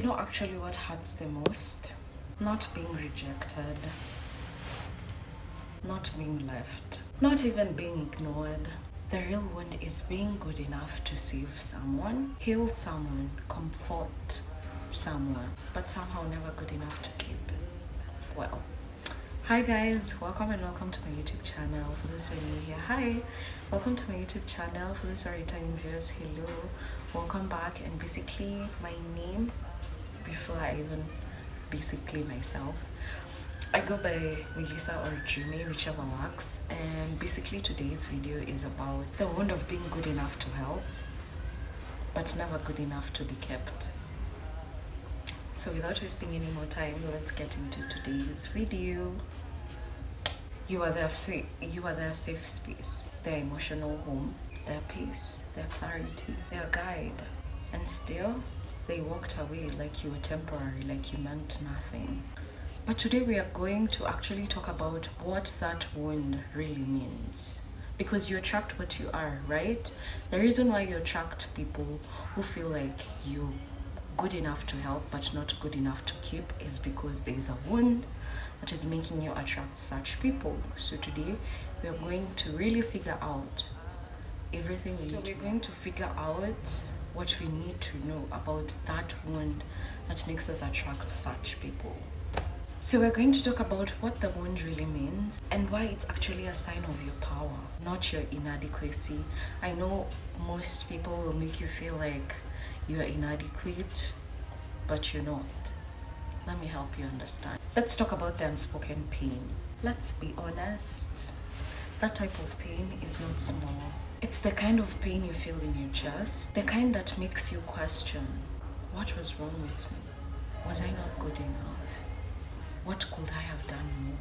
know actually what hurts the most? Not being rejected, not being left, not even being ignored. The real wound is being good enough to save someone, heal someone, comfort someone, but somehow never good enough to keep. Well, hi guys, welcome to my YouTube channel. For those who are new here, hi, welcome to my YouTube channel. For those who are returning viewers, hello, welcome back. And basically my name, before I even basically myself, I go by Melissa or Jimmy, whichever works. And basically today's video is about the wound of being good enough to help, but never good enough to be kept. So without wasting any more time, let's get into today's video. You are their safe space, their emotional home, their peace, their clarity, their guide. And still, they walked away like you were temporary, like you meant nothing. But today we are going to actually talk about what that wound really means. Because you attract what you are, right? The reason why you attract people who feel like you're good enough to help but not good enough to keep is because there is a wound that is making you attract such people. So today we are going to really figure out everything. So we're going to figure out what we need to know about that wound that makes us attract such people. So we're going to talk about what the wound really means and why it's actually a sign of your power, not your inadequacy. I know most people will make you feel like you're inadequate, but you're not. Let me help you understand. Let's talk about the unspoken pain. Let's be honest. That type of pain is not small. It's the kind of pain you feel in your chest, the kind that makes you question, what was wrong with me? Was I not good enough? What could I have done more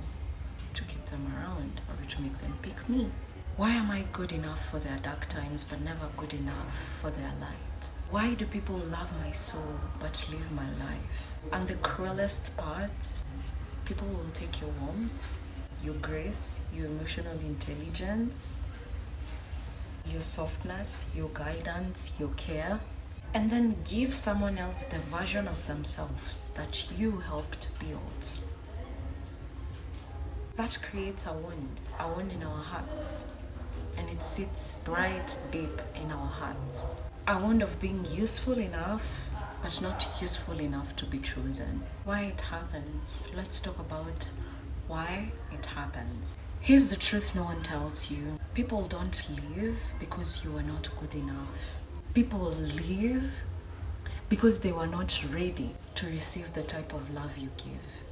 to keep them around or to make them pick me? Why am I good enough for their dark times but never good enough for their light? Why do people love my soul but leave my life? And the cruelest part, people will take your warmth, your grace, your emotional intelligence, your softness, your guidance, your care, and then give someone else the version of themselves that you helped build. That creates a wound in our hearts, and it sits right deep in our hearts. A wound of being useful enough, but not useful enough to be chosen. Why it happens? Let's talk about why it happens. Here's the truth no one tells you. People don't leave because you are not good enough. People leave because they were not ready to receive the type of love you give.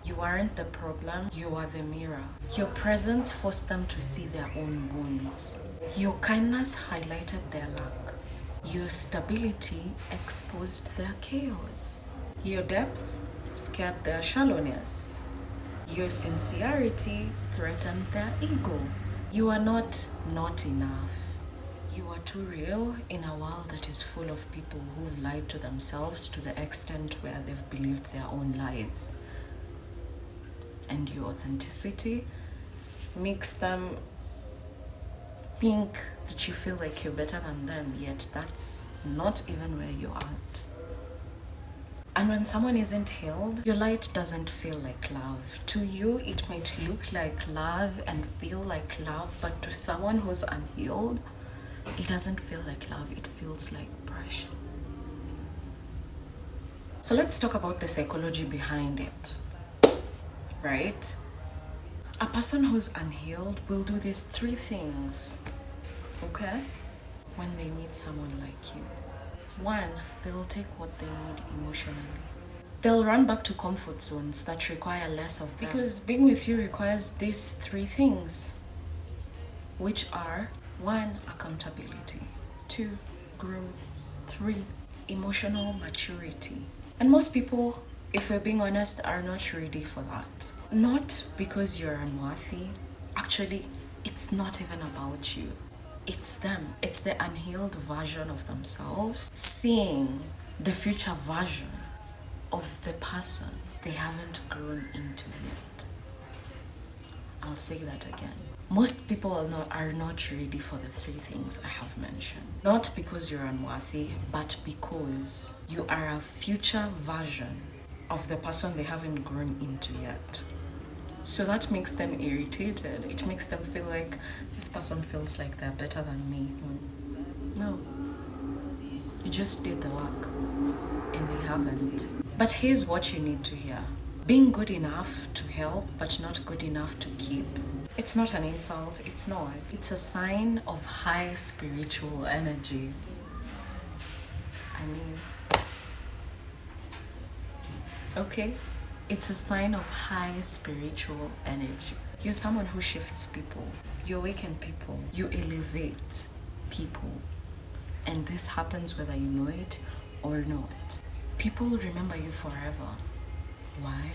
You aren't the problem, you are the mirror. Your presence forced them to see their own wounds. Your kindness highlighted their lack. Your stability exposed their chaos. Your depth scared their shallowness. Your sincerity threatened their ego. You are not enough. You are too real in a world that is full of people who've lied to themselves to the extent where they've believed their own lies. And your authenticity makes them think that you feel like you're better than them, yet that's not even where you're at. And when someone isn't healed, your light doesn't feel like love. To you, it might look like love and feel like love, but to someone who's unhealed, it doesn't feel like love, it feels like pressure. So let's talk about the psychology behind it. Right? A person who's unhealed will do these three things, okay? When they meet someone like you. One, they will take what they need emotionally. They'll run back to comfort zones that require less of them. Because being with you requires these three things, which are: 1, accountability; 2, growth; 3, emotional maturity. And most people, if we're being honest, are not ready for that. Not because you're unworthy. Actually, it's not even about you. It's them. It's the unhealed version of themselves seeing the future version of the person they haven't grown into yet. I'll say that again. Most people are not ready for the three things I have mentioned. Not because you're unworthy, but because you are a future version of the person they haven't grown into yet. So that makes them irritated. It makes them feel like this person feels like they're better than me. No. You just did the work and they haven't. But here's what you need to hear. Being good enough to help, but not good enough to keep. It's not an insult, it's not. It's a sign of high spiritual energy. I mean, okay? It's a sign of high spiritual energy. You're someone who shifts people, you awaken people, you elevate people. And this happens whether you know it or not. People remember you forever. Why?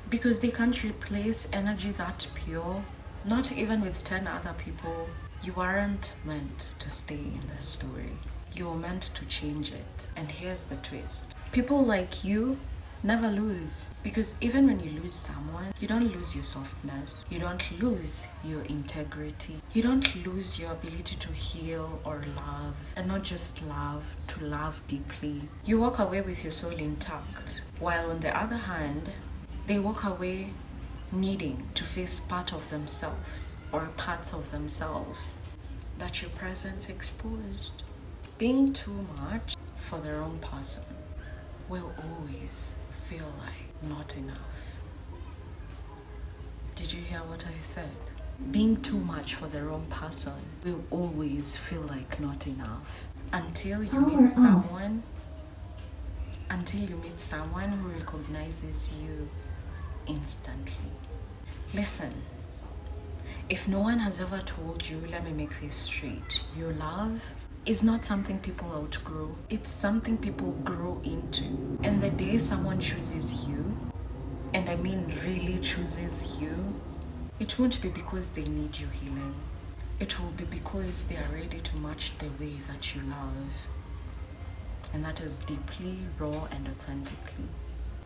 Because they can't replace energy that pure. Not even with 10 other people. You aren't meant to stay in the story. You're meant to change it. And here's the twist. People like you never lose. Because even when you lose someone, you don't lose your softness. You don't lose your integrity. You don't lose your ability to heal or love. And not just love, to love deeply. You walk away with your soul intact. While on the other hand, they walk away needing to face part of themselves or parts of themselves that your presence exposed. Being too much for the wrong person will always feel like not enough. Did you hear what I said? Being too much for the wrong person will always feel like not enough until you meet someone who recognizes you instantly. Listen, if no one has ever told you, let me make this straight, your love is not something people outgrow. It's something people grow into. And the day someone chooses you, and I mean really chooses you, it won't be because they need your healing. It will be because they are ready to match the way that you love. And that is deeply, raw, and authentically.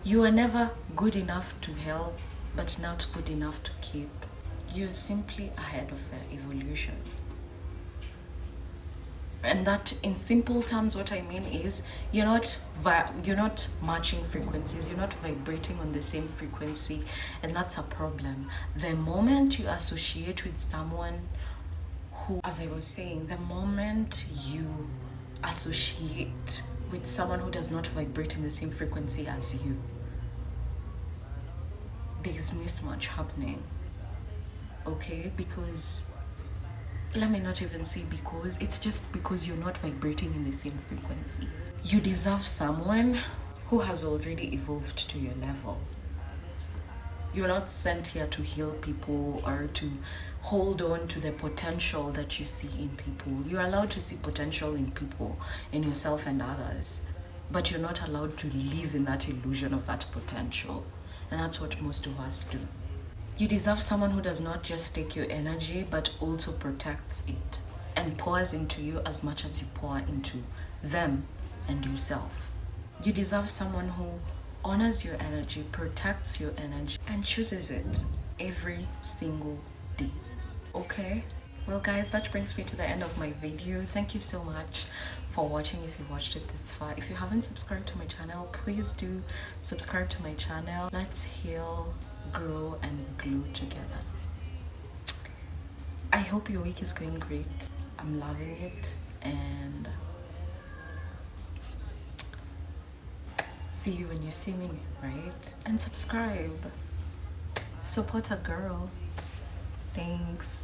You are never good enough to help, but not good enough to keep. You're simply ahead of the evolution. And that, in simple terms, what I mean is you're not matching frequencies, you're not vibrating on the same frequency, and that's a problem. The moment you associate with someone who, as I was saying, the moment you associate with someone who does not vibrate in the same frequency as you, there's mismatch happening. Okay? Because, let me not even say because, it's just because you're not vibrating in the same frequency. You deserve someone who has already evolved to your level. You're not sent here to heal people or to hold on to the potential that you see in people. You're allowed to see potential in people, in yourself and others, but you're not allowed to live in that illusion of that potential. And that's what most of us do. You deserve someone who does not just take your energy, but also protects it and pours into you as much as you pour into them and yourself. You deserve someone who honors your energy, protects your energy, and chooses it every single day. Okay? Well guys, that brings me to the end of my video. Thank you so much for watching if you watched it this far. If you haven't subscribed to my channel, please do subscribe to my channel. Let's heal, grow, and glue together. I hope your week is going great. I'm loving it, and see you when you see me, right? And subscribe. Support a girl. Thanks.